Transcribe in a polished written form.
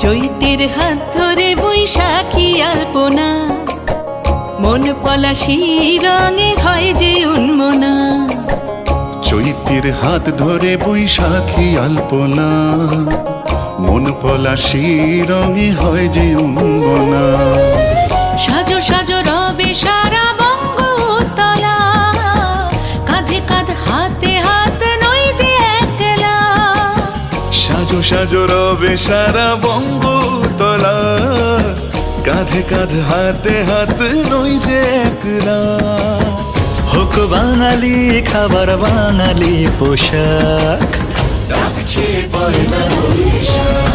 চৈতের হাত ধরে বৈশাখী আলপনা, মন পলাশি রঙে হয় যে উন্মনা। চৈতের হাত ধরে বৈশাখী আলপনা, মন পলাশি রঙে হয় যে উন্মনা। সাজো সাজো রবে সারা বঙ্গতলা, কাঁধে কাঁধ হাতে হাত নই যে একলা। সাজো সাজো রবে সারা বঙ্গতলা, কাঁধে কাঁধ হাতে হাত নই যে একলা। হোক বাঙালি খাবার বাঙালি পোশাক, ডাকছে পয়লা বৈশাখ।